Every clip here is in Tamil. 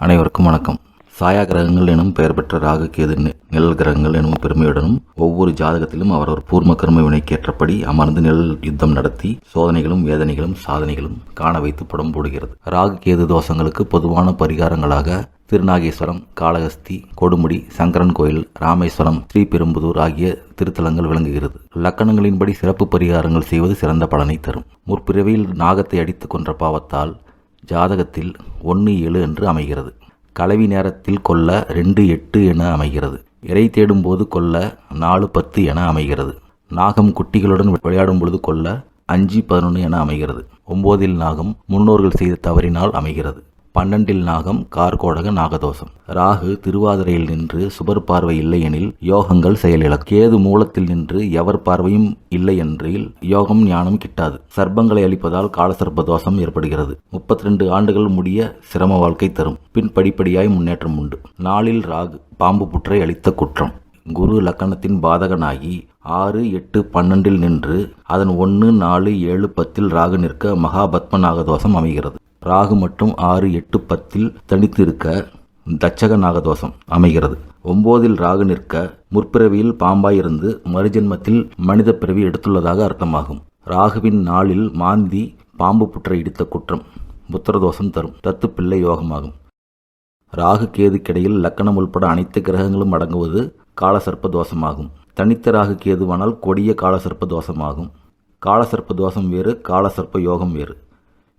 அனைவருக்கும் வணக்கம். சாயா கிரகங்கள் எனும் பெயர் பெற்ற ராகு கேது நிழல் கிரகங்கள் எனும் பெருமையுடனும் ஒவ்வொரு ஜாதகத்திலும் அவரவர் பூர்ம கர்ம வினைக்கேற்றபடி அமர்ந்து நிழல் யுத்தம் நடத்தி சோதனைகளும் வேதனைகளும் சாதனைகளும் காண வைத்து படம் போடுகிறது. ராகு கேது தோஷங்களுக்கு பொதுவான பரிகாரங்களாக திருநாகேஸ்வரம், காளஹஸ்தி, கொடுமுடி, சங்கரன் கோயில், ராமேஸ்வரம், ஸ்ரீபெரும்புதூர் ஆகிய திருத்தலங்கள் விளங்குகிறது. லக்கணங்களின்படி சிறப்பு பரிகாரங்கள் செய்வது சிறந்த பலனை தரும். முற்பிறவியில் நாகத்தை அடித்து கொன்ற பாவத்தால் ஜாதகத்தில் 1-7 என்று அமைகிறது. கலவி நேரத்தில் கொல்ல 2-8 என அமைகிறது. இறை தேடும் போது கொல்ல 4-10 என அமைகிறது. நாகம் குட்டிகளுடன் விளையாடும் பொழுது கொல்ல 5-11 என அமைகிறது. 9 நாகம் முன்னோர்கள் செய்த தவறினால் அமைகிறது. 12 நாகம் கார்கோடக நாகதோஷம். ராகு திருவாதிரையில் நின்று சுபர் பார்வை இல்லை எனில் யோகங்கள் செயலிழக்கும். கேது மூலத்தில் நின்று எவர் பார்வையும் இல்லை என்றில் யோகம் ஞானம் கிட்டாது. சர்ப்பங்களை அளிப்பதால் காலசர்ப்ப தோஷம் ஏற்படுகிறது. 32 ஆண்டுகள் முடிய சிரம வாழ்க்கை தரும். பின் படிப்படியாய் முன்னேற்றம் உண்டு. நாளில் ராகு பாம்பு புற்றை அளித்த குற்றம். குரு லக்கணத்தின் பாதகனாகி 6, 8, 12 நின்று அதன் 1, 4, 7, 10 ராகு நிற்க மகாபத்ம நாகதோஷம் அமைகிறது. ராகு மட்டும் 6, 8, 10 தனித்து இருக்க தச்சக நாகதோஷம் அமைகிறது. 9 ராகு நிற்க முற்பிறவியில் பாம்பாயிருந்து மறுஜென்மத்தில் மனித பிறவி எடுத்துள்ளதாக அர்த்தமாகும். ராகுவின் நாளில் மாந்தி பாம்பு புற்றை இடித்த குற்றம் புத்திரதோஷம் தரும். தத்துப்பிள்ளை யோகமாகும். ராகு கேதுக்கிடையில் லக்கணம் உள்பட அனைத்து கிரகங்களும் அடங்குவது காலசர்ப்ப தோஷமாகும். தனித்த ராகு கேதுவானால் கொடிய காலசர்ப்ப தோஷமாகும். காலசர்ப்ப தோஷம் வேறு, காலசர்ப்ப யோகம் வேறு.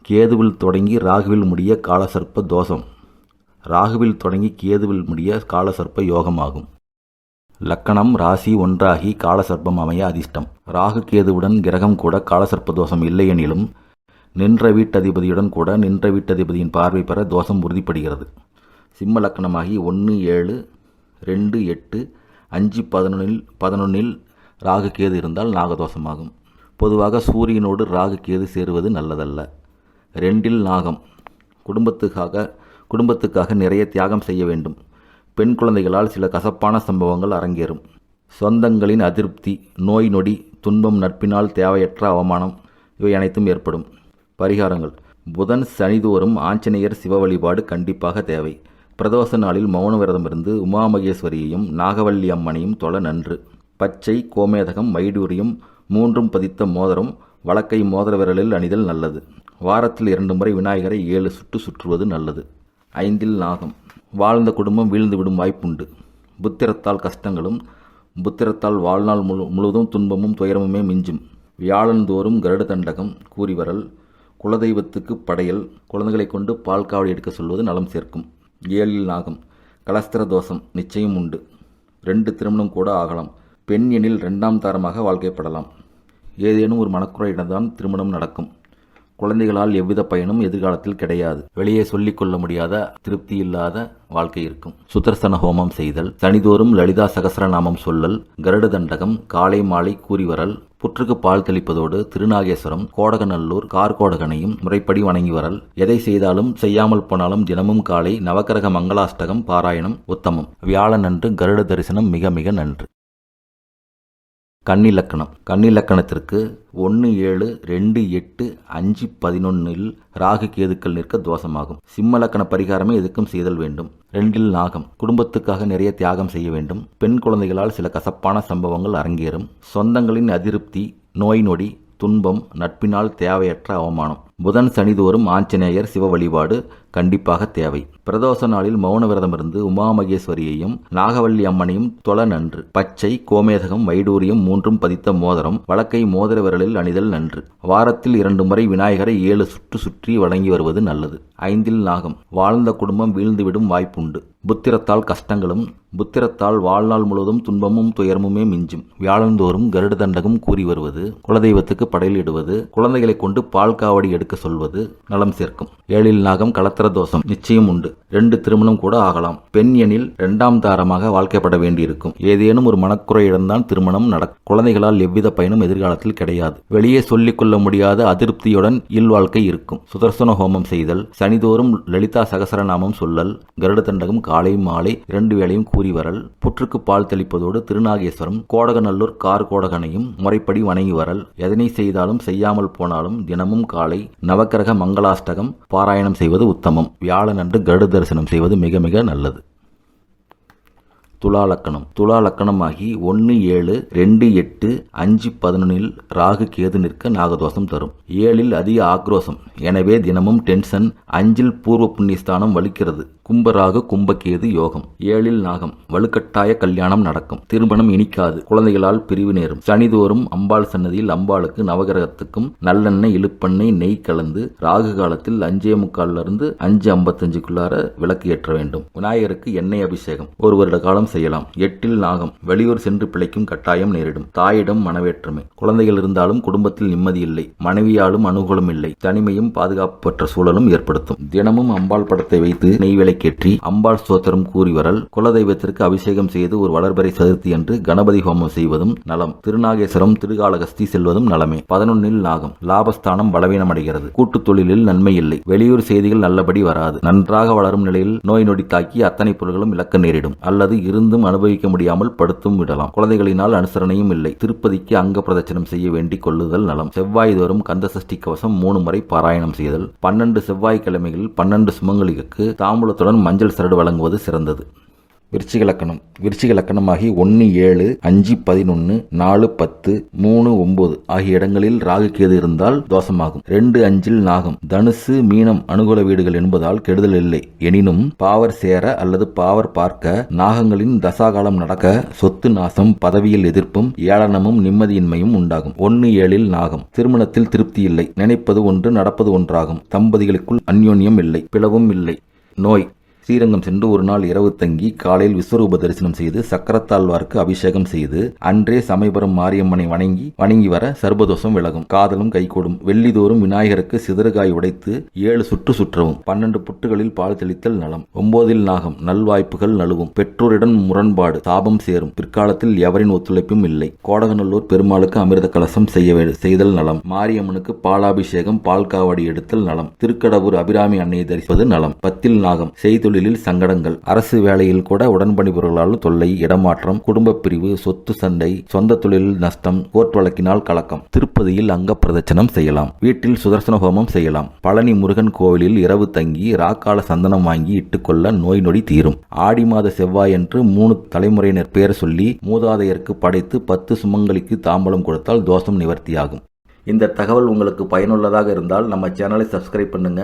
கேதுவில் தொடங்கி ராகுவில் முடிய காலசர்ப்ப தோஷம், ராகுவில் தொடங்கி கேதுவில் முடிய காலசர்ப்ப யோகமாகும். லக்கணம் ராசி ஒன்றாகி காலசர்ப்பம் அமைய அதிர்ஷ்டம். ராகு கேதுவுடன் கிரகம் கூட காலசர்ப்ப தோஷம் இல்லையெனிலும் நின்ற வீட்டதிபதியுடன் கூட நின்ற வீட்டதிபதியின் பார்வை பெற தோஷம் உறுதிப்படுகிறது. சிம்ம லக்கணமாகி 1, 7, 2, 8, 5, 11 ராகு கேது இருந்தால் நாகதோஷமாகும். பொதுவாக சூரியனோடு ராகு கேது சேருவது நல்லதல்ல. 2 நாகம் குடும்பத்துக்காக நிறைய தியாகம் செய்ய வேண்டும். பெண் குழந்தைகளால் சில கசப்பான சம்பவங்கள் அரங்கேறும். சொந்தங்களின் அதிருப்தி, நோய் நொடி, துன்பம், நட்பினால் தேவையற்ற அவமானம் இவை அனைத்தும் ஏற்படும். பரிகாரங்கள்: புதன் சனிதோறும் ஆஞ்சநேயர் சிவ வழிபாடு கண்டிப்பாக தேவை. பிரதோஷ நாளில் மௌன விரதமிருந்து உமாமகேஸ்வரியையும் நாகவல்லி அம்மனையும் தொழ நன்று. பச்சை, கோமேதகம், வைடூரியம் 3 பதித்த மோதிரம் வலக்கை மோதிர விரலில் அணிதல் நல்லது. வாரத்தில் 2 முறை விநாயகரை 7 சுற்று சுற்றுவது நல்லது. 5 நாகம் வாழ்ந்த குடும்பம் வீழ்ந்துவிடும் வாய்ப்புண்டு. புத்திரத்தால் கஷ்டங்களும் புத்திரத்தால் வாழ்நாள் முழுவதும் துன்பமும் துயரமுமே மிஞ்சும். வியாழந்தோறும் கருட தண்டகம் கூறிவரல், குலதெய்வத்துக்கு படையல், குழந்தைகளை கொண்டு பால் காவடி எடுக்க சொல்வது நலம் சேர்க்கும். 7 நாகம் கலஸ்திர தோஷம் நிச்சயம் உண்டு. 2 திருமணம் கூட ஆகலாம். பெண் எனில் 2ஆம் தாரமாக வாழ்க்கைப்படலாம். ஏதேனும் ஒரு மனக்குறையிடம்தான் திருமணம் நடக்கும். குழந்தைகளால் எவ்வித பயனும் எதிர்காலத்தில் கிடையாது. வெளியே சொல்லிக் கொள்ள முடியாத திருப்தி இல்லாத வாழ்க்கை இருக்கும். சுதர்சன ஹோமம் செய்தல், சனிதோறும் லலிதா சகசரநாமம் சொல்லல், கருட தண்டகம் காலை மாலை கூறிவரல், புற்றுக்கு பால் தெளிப்பதோடு திருநாகேஸ்வரம், கோடகநல்லூர், கார்கோடகனையும் முறைப்படி வணங்கி வரல். எதை செய்தாலும் செய்யாமல் போனாலும் தினமும் காலை நவக்கிரக மங்களாஷ்டகம் பாராயணம் உத்தமம். வியாழனன்று கருட தரிசனம் மிக மிக நன்று. கன்னிலக்கணம். கன்னிலக்கணத்திற்கு 1, 7, 2, 8, 5, 11 ராகு கேதுக்கள் நிற்க தோஷமாகும். சிம்ம லக்கண பரிகாரமே எதுக்கும் செய்தல் வேண்டும். 2 நாகம் குடும்பத்துக்காக நிறைய தியாகம் செய்ய வேண்டும். பெண் குழந்தைகளால் சில கசப்பான சம்பவங்கள் அரங்கேறும். சொந்தங்களின் அதிருப்தி, நோய் நொடி, துன்பம், நட்பினால் தேவையற்ற அவமானம். புதன் சனிதோறும் ஆஞ்சநேயர் சிவ வழிபாடு கண்டிப்பாக தேவை. பிரதோஷ நாளில் மௌன விரதமிருந்து உமாமகேஸ்வரியையும் நாகவல்லி அம்மனையும் தொழ நன்று. பச்சை, கோமேதகம், வைடூரியம் 3 பதித்த மோதிரம் வலக்கை மோதிர விரலில் அணிதல் நன்று. வாரத்தில் 2 முறை விநாயகரை 7 சுற்று சுற்றி வணங்கி வருவது நல்லது. 5 நாகம் வாழ்ந்த குடும்பம் வீழ்ந்துவிடும் வாய்ப்புண்டு. புத்திரத்தால் கஷ்டங்களும் புத்திரத்தால் வாழ்நாள் முழுவதும் துன்பமும் துயரமுமே மிஞ்சும். வியாழந்தோறும் கருட தண்டகம் கூறி வருவது, குலதெய்வத்துக்கு படையலிடுவது, குழந்தைகளை கொண்டு பால் காவடி எடுக்க சொல்வது நலம் சேர்க்கும். 7 நாகம் கலத்திர தோஷம் நிச்சயம் உண்டு. 2 திருமணம் கூட ஆகலாம். பெண் எனில் 2ஆம் தாரமாக வாழ்க்கைப்பட வேண்டியிருக்கும். ஏதேனும் ஒரு மனக்குறையிடம்தான் திருமணம் நடக்கும். குழந்தைகளால் எவ்வித பயனும் எதிர்காலத்தில் கிடையாது. வெளியே சொல்லிக் கொள்ள முடியாத அதிருப்தியுடன் இல்வாழ்க்கை இருக்கும். சுதர்சன ஹோமம் செய்தல், சனிதோறும் லலிதா சகசரநாமம் சொல்லல், கருட தண்டகம் காலை மாலை 2 வேளையும் கூறி வரல், புற்றுக்கு பால் தெளிப்பதோடு திருநாகேஸ்வரம், கோடகநல்லூர், கார்கோடகனையும் முறைப்படி வணங்கி வரல். எதனை செய்தாலும் செய்யாமல் போனாலும் தினமும் காலை நவக்கிரக மங்களாஷ்டகம் பாராயணம் செய்வது உத்தமம். வியாழனன்று கருட தரிசனம் செய்வது மிக மிக நல்லது. துலா லக்கணம். துலா லக்கணமாகி 1, 7, 2, 8, 5, 11 ராகு கேது நிற்க நாகதோஷம் தரும். 7 அதிக ஆக்ரோஷம், எனவே தினமும் டென்ஷன். 5 பூர்வ புண்ணியஸ்தானம் வலிக்கிறது. கும்பராகு கும்பகேது யோகம். 7 நாகம், வலுக்கட்டாய கல்யாணம் நடக்கும். திருமணம் இனிக்காது. குழந்தைகளால் பிரிவு நேரும். சனிதோறும் அம்பாள் சன்னதியில் அம்பாளுக்கு நவகிரகத்துக்கும் நல்லெண்ணெய் இழுப்பெண்ணெய் நெய் கலந்து ராகு காலத்தில் 5:45 5:55 விளக்கு ஏற்ற வேண்டும். விநாயகருக்கு எண்ணெய் அபிஷேகம் 1 வருட காலம் செய்யலாம். 8 நாகம், வெளியூர் சென்று பிழைக்கும் கட்டாயம் நேரிடும். தாயிடம் மனவேற்றுமை. குழந்தைகள் இருந்தாலும் குடும்பத்தில் நிம்மதி இல்லை. மனைவியாலும் அனுகூலம் இல்லை. தனிமையும் பாதுகாப்பற்ற சூழலும் ஏற்படுத்தும். தினமும் அம்பாள் படத்தை வைத்து நெய் கேற்றி அம்பாள் ஸ்தோத்திரம் கூறி வரல். குலதெய்வத்திற்கு அபிஷேகம் செய்து ஒரு வளர்பறை சதுர்த்தி என்று கணபதி ஹோமம் செய்வதும் நலம். திருநாகேஸ்வரம் திருகாலகஸ்தி செல்வதும் நலமே. 11 நாகம், லாபஸ்தானம் பலவீனம் அடைகிறது. கூட்டுத் தொழிலில் நன்மை இல்லை. வெளியூர் செய்திகள் நல்லபடி வராது. நன்றாக வளரும் நிலையில் நோய் நொடி தாக்கி அத்தனை பொருள்களும் இழக்க நேரிடும் அல்லது இருந்தும் அனுபவிக்க முடியாமல் படுத்தும் விடலாம். குழந்தைகளினால் அனுசரணையும் இல்லை. திருப்பதிக்கு அங்க பிரதட்சணம் செய்ய வேண்டிக் கொள்ளுதல் நலம். செவ்வாய் தோறும் கந்த சஷ்டி கவசம் 3 முறை பாராயணம் செய்தல். 12 செவ்வாய்க்கிழமைகளில் 12 சுமங்கலிகளுக்கு தாம்பூலத்துடன் மஞ்சள் சரடு வழங்குவது சிறந்தது. விருச்சிக லக்கணம். விருச்சிக லக்கணமாகி 1, 7, 5, 11, 4, 10, 3, 9 ஆகிய இடங்களில் ராகு கேது இருந்தால் தோஷமாகும். 2, 5 நாகம், தனுசு மீனம் அனுகூல வீடுகள் என்பதால் கெடுதல் இல்லை. எனினும் பாவர் சேர அல்லது பாவர் பார்க்க நாகங்களின் தசாகாலம் நடக்க சொத்து நாசம், பதவியில் எதிர்ப்பும், ஏளனமும், நிம்மதியின்மையும் உண்டாகும். 1, 7 நாகம், திருமணத்தில் திருப்தி இல்லை. நினைப்பது ஒன்று நடப்பது ஒன்றாகும். தம்பதிகளுக்குள் அந்யோன்யம் இல்லை. பிளவும் இல்லை. நோய். ஸ்ரீரங்கம் சென்று ஒரு நாள் இரவு தங்கி காலையில் விஸ்வரூப தரிசனம் செய்து சக்கரத்தாழ்வார்க்கு அபிஷேகம் செய்து அன்றே சமயபுரம் மாரியம்மனை வணங்கி வர சர்பதோஷம் விலகும். காதலும் கைகூடும். வெள்ளிதோறும் விநாயகருக்கு சிதறுகாய் உடைத்து 7 சுற்று சுற்றவும். 12 புட்டுகளில் பால் தெளித்தல் நலம். 9 நாகம், நல்வாய்ப்புகள் நழுவும். பெற்றோரிடம் முரண்பாடு, சாபம் சேரும். பிற்காலத்தில் எவரின் ஒத்துழைப்பும் இல்லை. கோடகநல்லூர் பெருமாளுக்கு அமிர்த கலசம் செய்தல் நலம். மாரியம்மனுக்கு பாலாபிஷேகம் பால் காவடி எடுத்தல் நலம். திருக்கடவுர் அபிராமி அன்னையை தரிசிப்பது நலம். 10 நாகம், செய்தொழிலில் சங்கடங்கள். அரசு வேலையில் கூட உடன்பணிபவர்களால் தொல்லை, இடமாற்றம், குடும்ப பிரிவு, சொத்து சண்டை, சொந்த தொழிலில் நஷ்டம், கோர்ட் வழக்கினால் கலக்கம். திருப்பதியில் அங்க பிரதட்சணம் செய்யலாம். வீட்டில் சுதர்சன ஹோமம் செய்யலாம். பழனி முருகன் கோவிலில் இரவு தங்கி ராக்கால சந்தனம் வாங்கி இட்டுக்கொள்ள நோய் நொடி தீரும். ஆடி மாத செவ்வாய் என்று 3 தலைமுறையினர் பெயர் சொல்லி மூதாதையருக்கு படைத்து 10 சுமங்கலிக்கு தாம்பலம் கொடுத்தால் தோஷம் நிவர்த்தியாகும். இந்த தகவல் உங்களுக்கு பயனுள்ளதாக இருந்தால் நம்ம சேனலை சப்ஸ்கிரைப் பண்ணுங்க.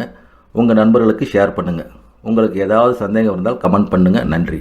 உங்க நண்பர்களுக்கு ஷேர் பண்ணுங்க. உங்களுக்கு ஏதாவது சந்தேகம் இருந்தால் கமெண்ட் பண்ணுங்க. நன்றி.